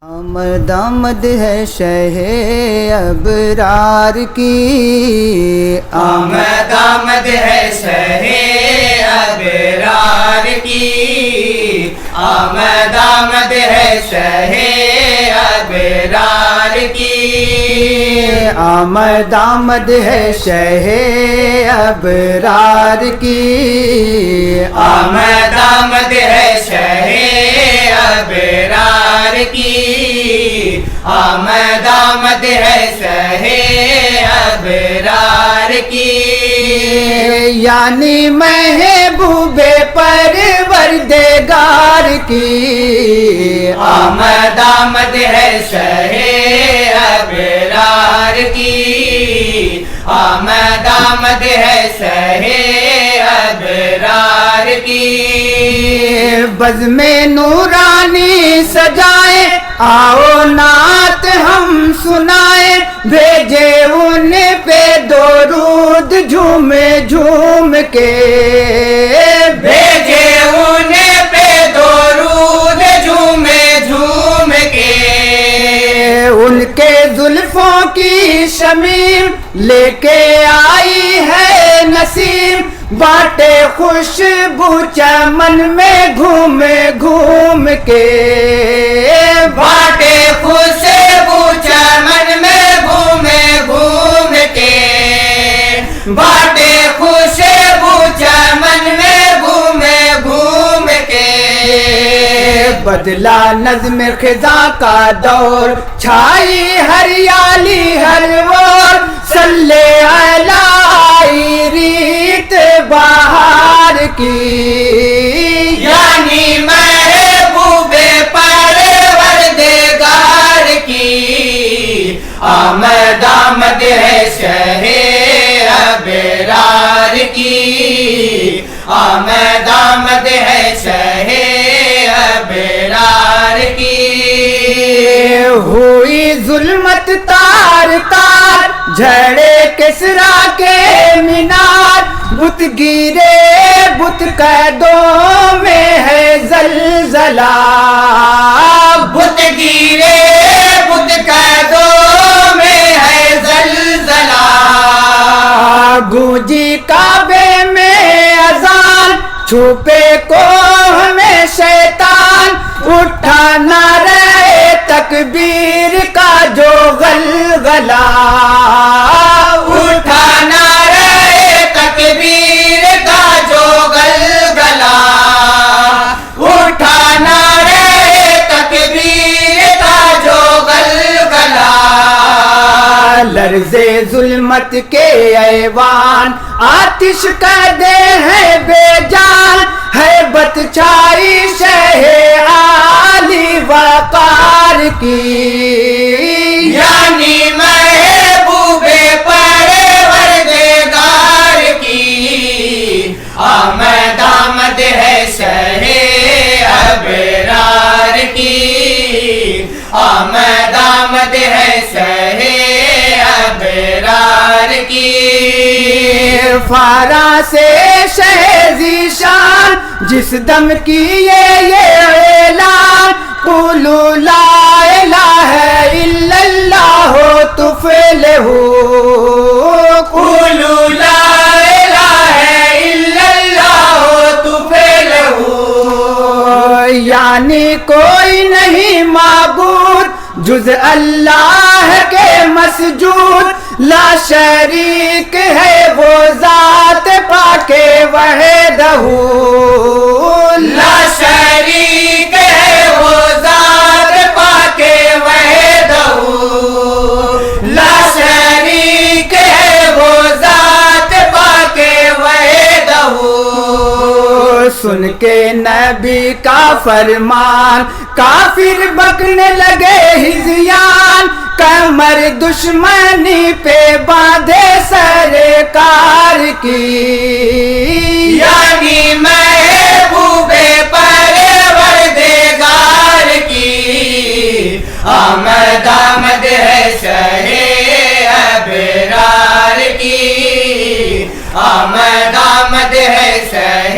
آمد آمد ہے شہ ابرار کی، آمد آمد ہے شہ ابرار کی، آمد آمد ہے شہ ابرار کی، آمد آمد ہے شہ ابرار کی، آمد آمد ہے شہ ابرار کی، آمد آمد ہے شہ ابرار کی، یعنی محبوب پروردگار کی، آمد آمد ہے شہ ابرار کی، آمد آمد ہے شہ ابرار کی، بزم نورانی سجائے آؤ نعت ہم سنائے، بھیجے ان پہ درود جھوم جھوم کے، بھیجے ان پہ درود جھوم جھوم کے، ان کے زلفوں کی شمیم لے کے آئی ہے نسیم، بانٹے خوشبو چمن میں گھوم گھوم کے، بانٹے خوشبو چمن میں گھوم گھوم کے، بانٹے خوشبو چمن میں گھوم گھوم کے، بدلا نظم خزاں کا دور، چھائی ہریالی ہر اور، صلی علی ریت بہار کی، یعنی محبوب پروردگار کی، آمد آمد ہے شہ ابرار کی، آمد آمد ہے شہ ابرار کی، ہوئی ظلمت تار تار جھڑے کسرا کے مینار، بت گرے بت قیدوں میں ہے زلزلہ، بت گرے بت قیدوں میں ہے زلزلہ، گونجی کعبے میں اذان، چھپے کو ہمیں شیطان، اٹھا نعرہ تکبیر کا جو غلغلہ، اٹھا نعرہ تکبیر کا جو غلغلہ، اٹھا نعرہ تکبیر کا جو غلغلہ، لرزے ظلمت کے ایوان، آتش قیدے ہیں بے جان، ہیبت چھائی شہ عالی وقار کی، یعنی محبوب پروردگار کی، آمد آمد ہے شہ ابرار کی، آمد آمد ہے شہ ابرار کی، فارا سے شہ ذیشان، جس دم کیے یہ اعلان، قولوا لا الہ الا اللہ تفلحوا، قولوا لا الہ الا اللہ تفلحوا، یعنی کوئی نہیں معبود جز اللہ کے مسجود، لا شریک ہے وہ ذات پاک وحدہ، لا شریک ہے وہ ذات پاک وحدہ، لا شریک ہے وہ ذات پاک وحدہ، سن کے نبی کا فرمان کافر بکنے لگے ہذیان، کمر دشمنی پہ باندھے سرکار کی، یعنی محبوب پروردگار کی، آمد آمد ہے شہ ابرار کی، آمد آمد ہے شہ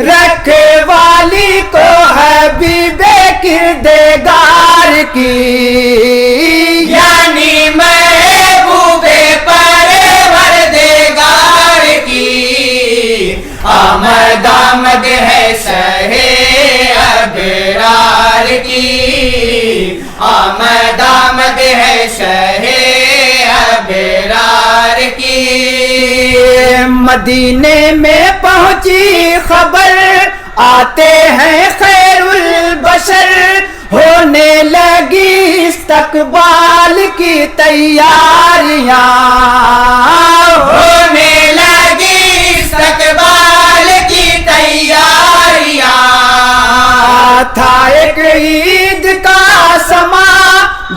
رکھے والی کو حبیب کردگار کی، یعنی محبوب پروردگار کی آمد آمد ہے شہے ابرار کی، آمد آمد ہے شہے ابرار کی۔ مدینے میں پہنچی خبر آتے ہیں خیر البشر، ہونے لگی استقبال کی تیاریاں، ہونے لگی استقبال کی تیاریاں، تھا ایک عید کا سما،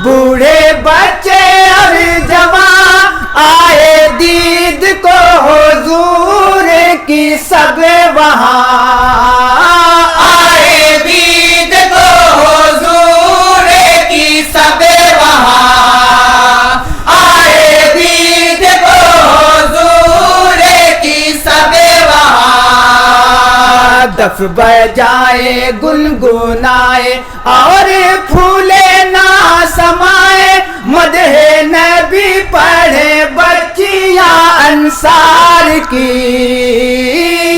بوڑھے بچے اور جوان آئے دید کو حضور کی سب وہاں، آئے دید کو حضور کی سب وہاں، آئے دید کو حضور کی سب وہاں، دف بجائے گنگنائے اور پھولے نہ سمائے، مدح نبی پڑھے بچیاں انصار کی،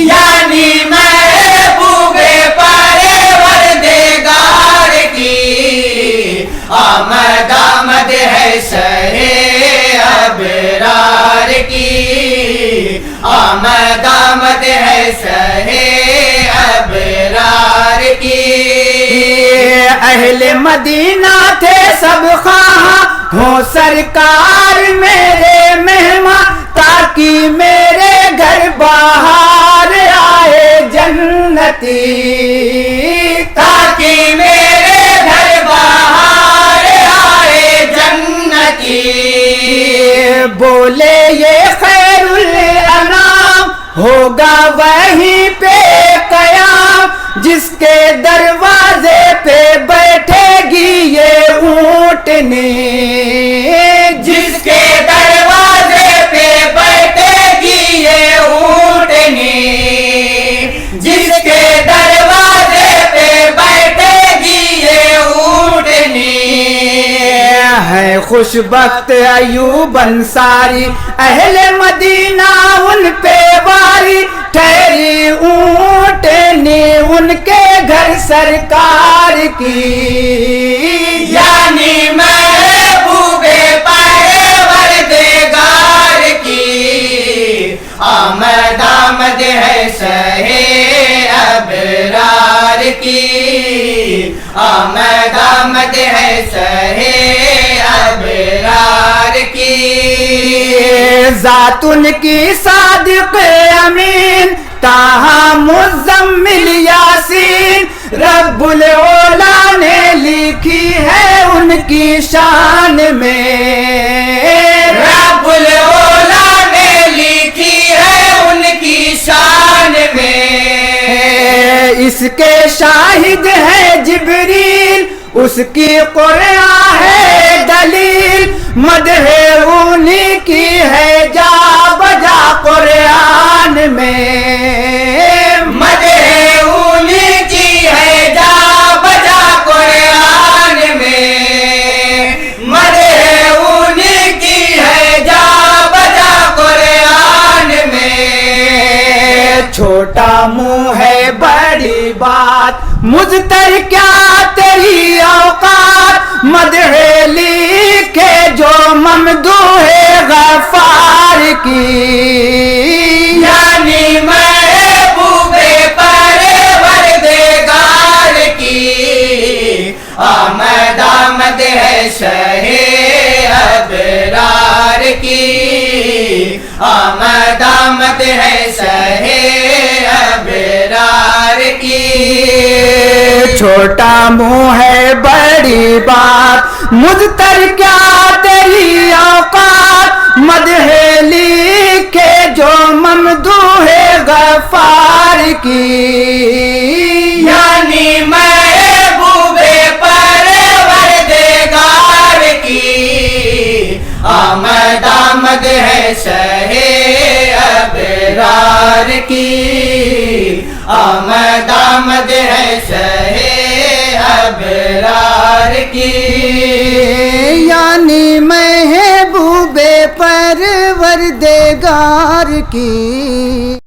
یعنی محبوب پروردگار کی آمد آمد ہے شہے ابرار کی، آمد آمد ہے شہے ابرار کی۔ اہل مدینہ تھے سب خواہاں ہوں سرکار میرے مہمان، تاکہ میرے گھر باہر آئے جنتی، تاکہ میرے گھر باہر آئے جنتی، بولے یہ خیر الانام ہوگا وہیں پہ قیام، جس کے دروازے پہ بیٹھے گی یہ اونٹنی، جس کے دروازے پہ بیٹھے گی یہ اونٹنی، جس کے دروازے پہ بیٹھے گی یہ اونٹنی، ہے خوش بخت ایوب انصاری اہل مدینہ ان پہ واری، ٹھہری اونٹنی ان کے گھر سرکار کی، یعنی محبوب پروردگار کی آمد آمد ہے شہے ابرار کی، آمد آمد ہے شہے ابرار کی۔ ذات ان کی صادق امین تاہا مزمل یاسین، رب العلا نے لکھی ہے ان کی شان میں، رب العلا نے لکھی ہے ان کی شان میں، اس کے شاہد ہے جبریل اس کی قرآن ہے دلیل، مدح انہی کی ہے جا بجا قرآن میں، مدح انہی کی ہے جا بجا قرآن میں، مدح انہی کی ہے جا بجا قرآن میں، چھوٹا منہ ہے بڑی بات مجھتر کیا تیری اوقات، مدح لکھے جو ممدوح غفار کی، یعنی محبوب پروردگار کی آمد آمد ہے شہے ابرار کی، آمد آمد ہے شہے ابرار کی، چھوٹا منہ ہے بڑی بات مجھتر کیا تیری اوقات، مدح لکھے جو ممدوح غفار کی، یعنی محبوب پروردگار کی آمد آمد ہے شہے ابرار کی، آمد یعنی محبوب پروردگار کی